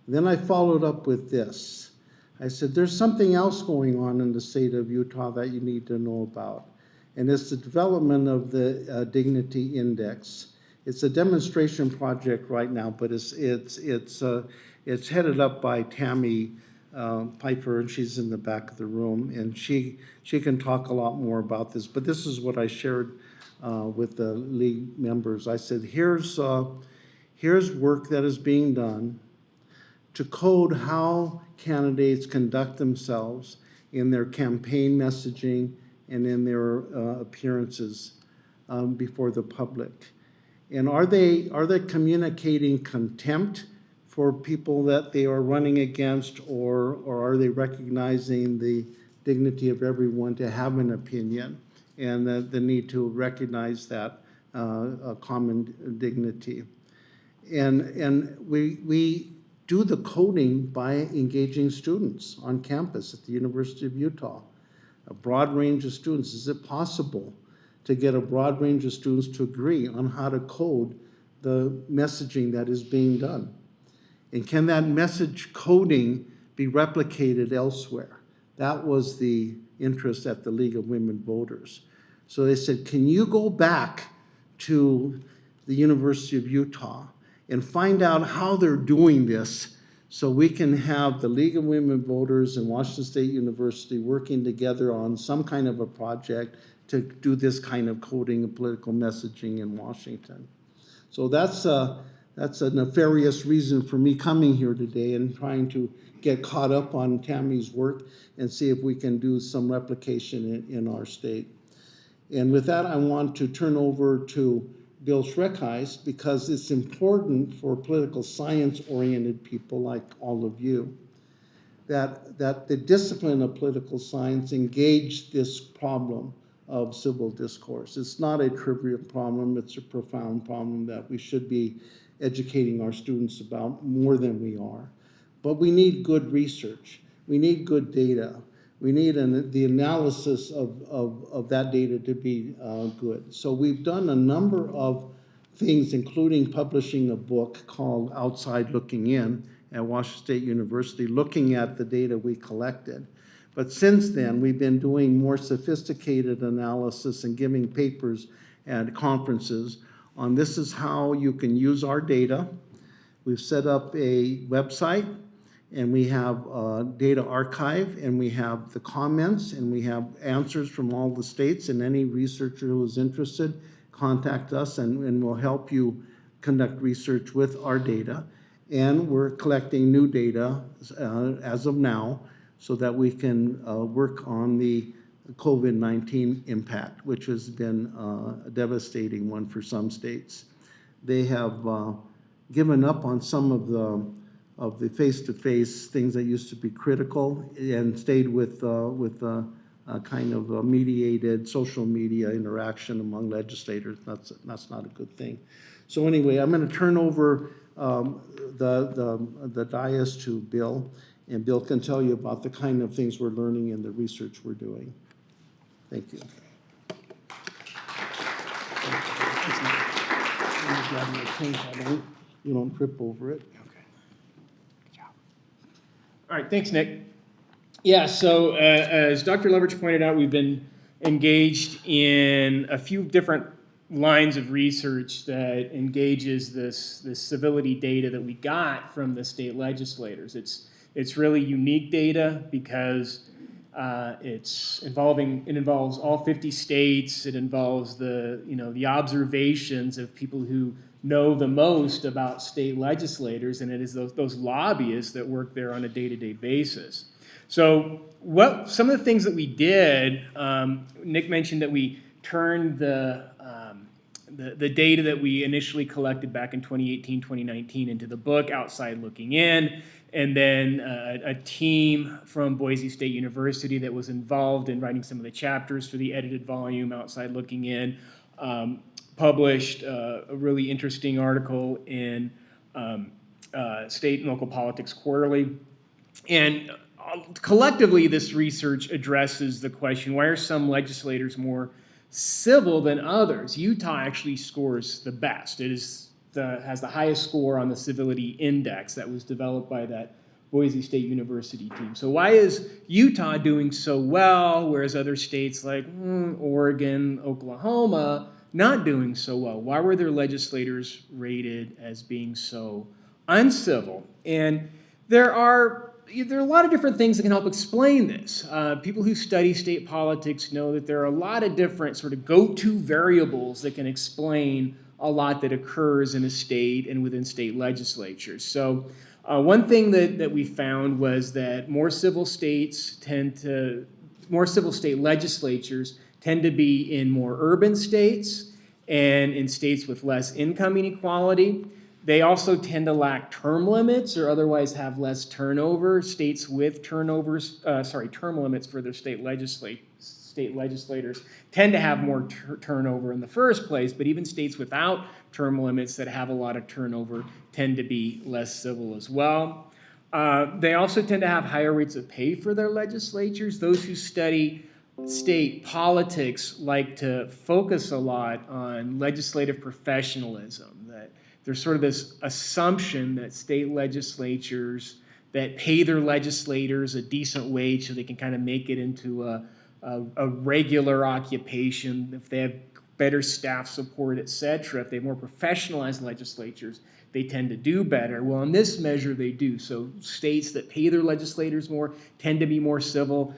Then I followed up with this. I said, there's something else going on in the state of Utah that you need to know about, and it's the development of the Dignity Index. It's a demonstration project right now, but it's headed up by Tammy Piper, and she's in the back of the room, and she can talk a lot more about this. But this is what I shared with the league members. I said, here's work that is being done to code how candidates conduct themselves in their campaign messaging and in their appearances before the public. And are they communicating contempt for people that they are running against, or are they recognizing the dignity of everyone to have an opinion and the need to recognize that common dignity? And we do the coding by engaging students on campus at the University of Utah, a broad range of students. Is it possible to get a broad range of students to agree on how to code the messaging that is being done? And can that message coding be replicated elsewhere? That was the interest at the League of Women Voters. So they said, can you go back to the University of Utah and find out how they're doing this, so we can have the League of Women Voters and Washington State University working together on some kind of a project to do this kind of coding and political messaging in Washington. So that's a nefarious reason for me coming here today and trying to get caught up on Tammy's work and see if we can do some replication in our state. And with that, I want to turn over to Bill Schreckheis, because it's important for political science-oriented people like all of you that the discipline of political science engage this problem of civil discourse. It's not a trivial problem, it's a profound problem that we should be educating our students about more than we are. But we need good research, we need good data, we need the analysis of that data to be good. So we've done a number of things, including publishing a book called Outside Looking In at Washington State University, looking at the data we collected. But since then, we've been doing more sophisticated analysis and giving papers at conferences on this is how you can use our data. We've set up a website, and we have a data archive, and we have the comments, and we have answers from all the states, and any researcher who is interested, contact us, and we'll help you conduct research with our data. And we're collecting new data as of now so that we can work on the COVID-19 impact, which has been a devastating one for some states. They have given up on some of the face-to-face things that used to be critical and stayed with kind of a mediated social media interaction among legislators. That's not a good thing. So anyway, I'm going to turn over the dais to Bill, and Bill can tell you about the kind of things we're learning and the research we're doing. Thank you. You don't trip over it. Okay. Good job. All right, thanks, Nick. Yeah, so as Dr. Leverage pointed out, we've been engaged in a few different lines of research that engages this civility data that we got from the state legislators. It's really unique data because it involves all 50 states. It involves the observations of people who know the most about state legislators, and it is those lobbyists that work there on a day-to-day basis. So some of the things that we did, Nick mentioned that we turned the the data that we initially collected back in 2018, 2019 into the book, Outside Looking In, and then a team from Boise State University that was involved in writing some of the chapters for the edited volume, Outside Looking In, published a really interesting article in State and Local Politics Quarterly. And collectively, this research addresses the question, why are some legislators more civil than others? Utah actually scores the best. It has the highest score on the Civility Index that was developed by that Boise State University team. So why is Utah doing so well, whereas other states like Oregon, Oklahoma, not doing so well? Why were their legislators rated as being so uncivil? And there are a lot of different things that can help explain this. People who study state politics know that there are a lot of different sort of go-to variables that can explain a lot that occurs in a state and within state legislatures. So one thing that we found was that more civil state legislatures tend to be in more urban states and in states with less income inequality. They also tend to lack term limits or otherwise have less turnover. States with term limits for their state legislators tend to have more turnover in the first place, but even states without term limits that have a lot of turnover tend to be less civil as well. They also tend to have higher rates of pay for their legislatures. Those who study state politics like to focus a lot on legislative professionalism, that there's sort of this assumption that state legislatures that pay their legislators a decent wage so they can kind of make it into a regular occupation, if they have better staff support, et cetera, if they have more professionalized legislatures, they tend to do better. Well, in this measure, they do. So states that pay their legislators more tend to be more civil.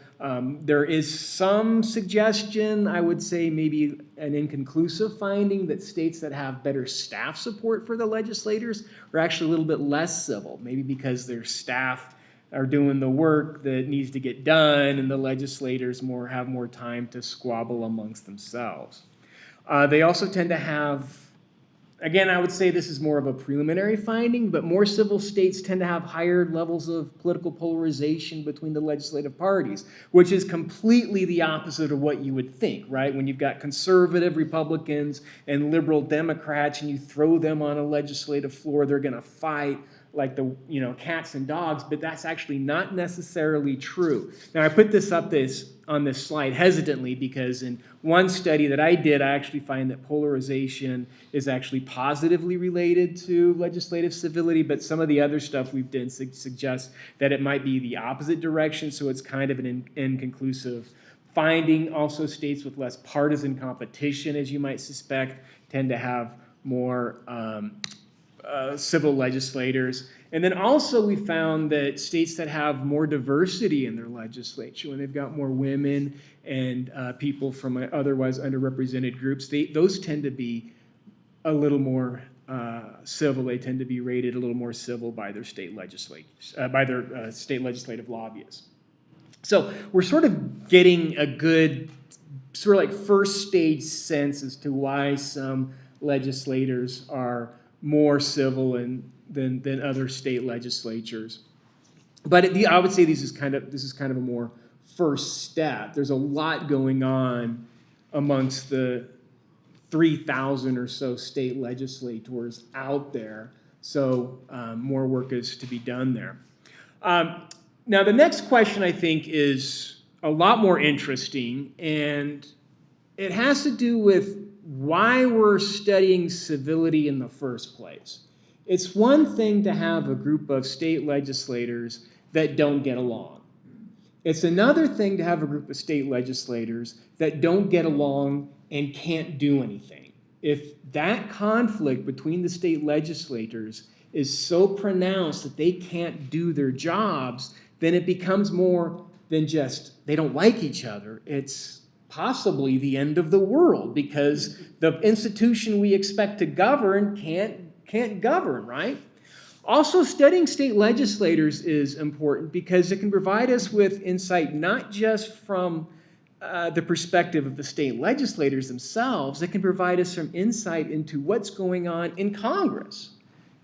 There is some suggestion, I would say maybe an inconclusive finding, that states that have better staff support for the legislators are actually a little bit less civil, maybe because their staff are doing the work that needs to get done and the legislators have more time to squabble amongst themselves. They also tend to have, again, I would say this is more of a preliminary finding, but more civil states tend to have higher levels of political polarization between the legislative parties, which is completely the opposite of what you would think, right? When you've got conservative Republicans and liberal Democrats and you throw them on a legislative floor, they're going to fight like the cats and dogs, but that's actually not necessarily true. Now, I put this up on this slide hesitantly because in one study that I did, I actually find that polarization is actually positively related to legislative civility, but some of the other stuff we've done suggests that it might be the opposite direction, so it's kind of an inconclusive finding. Also, states with less partisan competition, as you might suspect, tend to have more civil legislators. And then also we found that states that have more diversity in their legislature, when they've got more women and people from otherwise underrepresented groups, those tend to be a little more civil. They tend to be rated a little more civil by their state legislators, by their state legislative lobbyists. So we're sort of getting a good sort of like first stage sense as to why some legislators are more civil than other state legislatures. But I would say this is kind of a more first step. There's a lot going on amongst the 3,000 or so state legislators out there. So more work is to be done there. Now, the next question, I think, is a lot more interesting, and it has to do with why we're studying civility in the first place. It's one thing to have a group of state legislators that don't get along. It's another thing to have a group of state legislators that don't get along and can't do anything. If that conflict between the state legislators is so pronounced that they can't do their jobs, then it becomes more than just they don't like each other. It's possibly the end of the world because the institution we expect to govern can't govern, right? Also, studying state legislators is important because it can provide us with insight not just from the perspective of the state legislators themselves, it can provide us some insight into what's going on in Congress.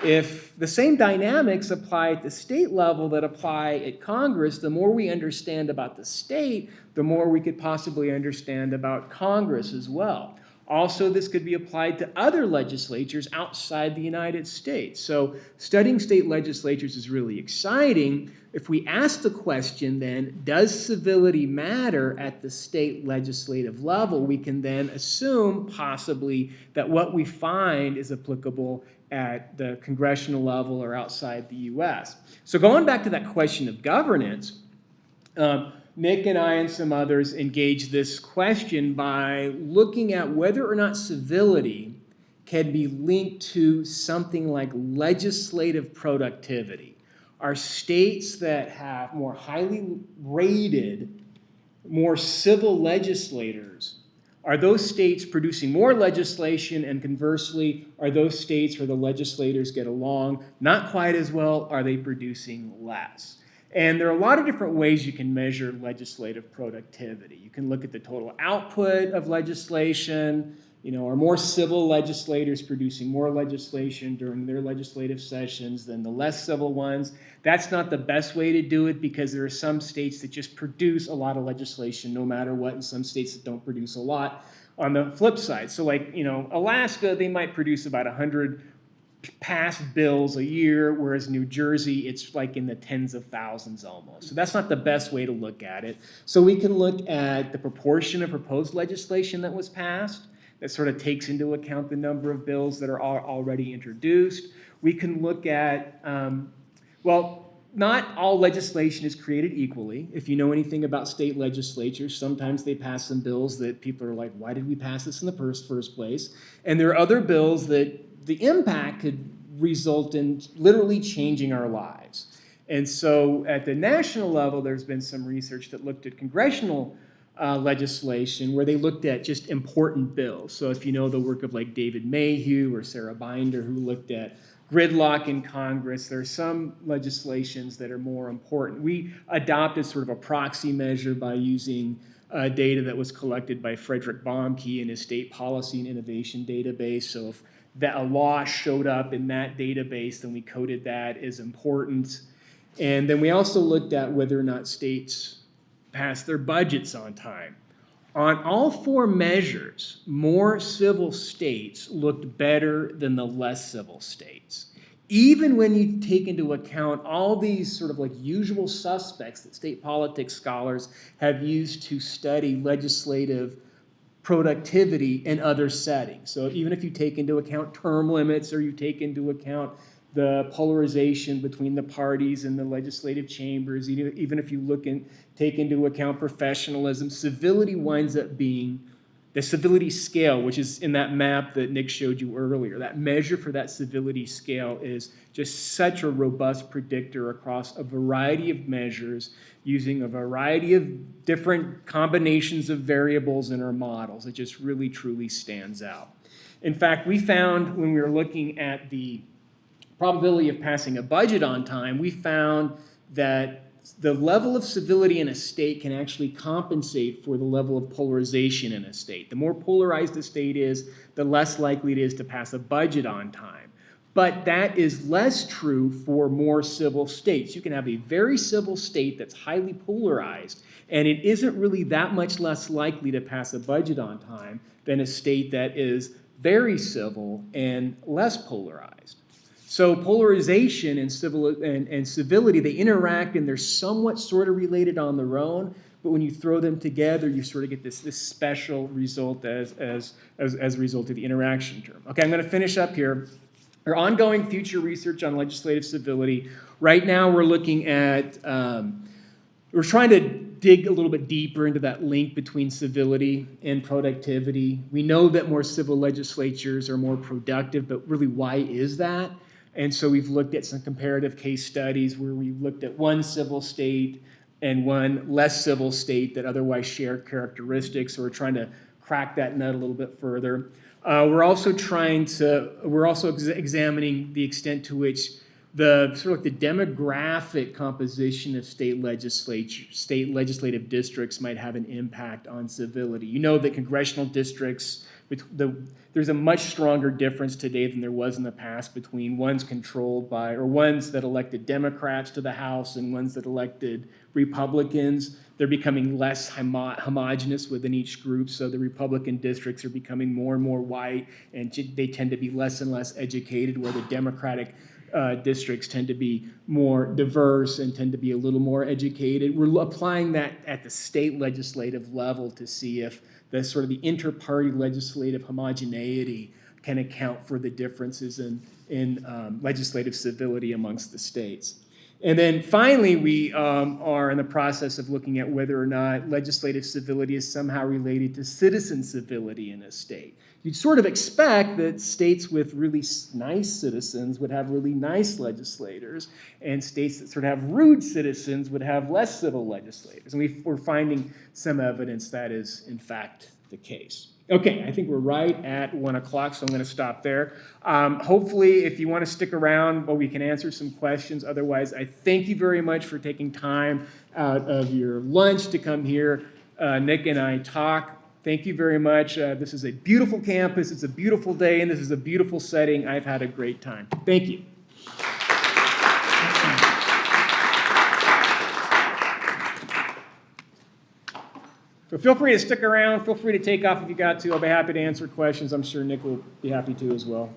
If the same dynamics apply at the state level that apply at Congress, the more we understand about the state, the more we could possibly understand about Congress as well. Also, this could be applied to other legislatures outside the United States. So studying state legislatures is really exciting. If we ask the question then, does civility matter at the state legislative level, we can then assume possibly that what we find is applicable at the congressional level or outside the US. So going back to that question of governance, Nick and I and some others engaged this question by looking at whether or not civility can be linked to something like legislative productivity. Are states that have more highly rated, more civil legislators, are those states producing more legislation, and conversely, are those states where the legislators get along not quite as well, are they producing less? And there are a lot of different ways you can measure legislative productivity. You can look at the total output of legislation. Are more civil legislators producing more legislation during their legislative sessions than the less civil ones? That's not the best way to do it because there are some states that just produce a lot of legislation no matter what, and some states that don't produce a lot on the flip side. So like, Alaska, they might produce about 100 passed bills a year, whereas New Jersey, it's like in the tens of thousands almost. So that's not the best way to look at it. So we can look at the proportion of proposed legislation that was passed. That sort of takes into account the number of bills that are already introduced. We can look at, not all legislation is created equally. If you know anything about state legislatures, sometimes they pass some bills that people are like, why did we pass this in the first place? And there are other bills that the impact could result in literally changing our lives. And so at the national level, there's been some research that looked at congressional legislation where they looked at just important bills. So if you know the work of like David Mayhew or Sarah Binder, who looked at gridlock in Congress, there are some legislations that are more important. We adopted sort of a proxy measure by using data that was collected by Frederick Baumke in his State Policy and Innovation database. So if that a law showed up in that database, then we coded that as important. And then we also looked at whether or not states passed their budgets on time. On all four measures, more civil states looked better than the less civil states. Even when you take into account all these sort of like usual suspects that state politics scholars have used to study legislative productivity in other settings. So even if you take into account term limits or you take into account the polarization between the parties in the legislative chambers, even if you take into account professionalism, civility winds up being the civility scale, which is in that map that Nick showed you earlier. That measure for that civility scale is just such a robust predictor across a variety of measures using a variety of different combinations of variables in our models. It just really, truly stands out. In fact, we found when we were looking at the probability of passing a budget on time, we found that the level of civility in a state can actually compensate for the level of polarization in a state. The more polarized a state is, the less likely it is to pass a budget on time. But that is less true for more civil states. You can have a very civil state that's highly polarized, and it isn't really that much less likely to pass a budget on time than a state that is very civil and less polarized. So polarization and civility, they interact and they're somewhat sort of related on their own, but when you throw them together, you sort of get this special result as a result of the interaction term. Okay, I'm going to finish up here. Our ongoing future research on legislative civility. Right now we're looking at, we're trying to dig a little bit deeper into that link between civility and productivity. We know that more civil legislatures are more productive, but really why is that? And so we've looked at some comparative case studies where we looked at one civil state and one less civil state that otherwise share characteristics. So we're trying to crack that nut a little bit further. We're also examining the extent to which the sort of like the demographic composition of state legislative districts might have an impact on civility. You know that congressional districts, there's a much stronger difference today than there was in the past between ones controlled by, or ones that elected Democrats to the House and ones that elected Republicans. They're becoming less homogenous within each group, so the Republican districts are becoming more and more white, and they tend to be less and less educated, where the Democratic districts tend to be more diverse and tend to be a little more educated. We're applying that at the state legislative level to see if the sort of the inter-party legislative homogeneity can account for the differences in legislative civility amongst the states. And then finally, we are in the process of looking at whether or not legislative civility is somehow related to citizen civility in a state. You'd sort of expect that states with really nice citizens would have really nice legislators, and states that sort of have rude citizens would have less civil legislators. And we're finding some evidence that is, in fact, the case. Okay, I think we're right at 1 o'clock, so I'm going to stop there. Hopefully, if you want to stick around, we can answer some questions. Otherwise, I thank you very much for taking time out of your lunch to come here. Nick and I talk. Thank you very much. This is a beautiful campus. It's a beautiful day, and this is a beautiful setting. I've had a great time. Thank you. So feel free to stick around. Feel free to take off if you got to. I'll be happy to answer questions. I'm sure Nick will be happy to as well.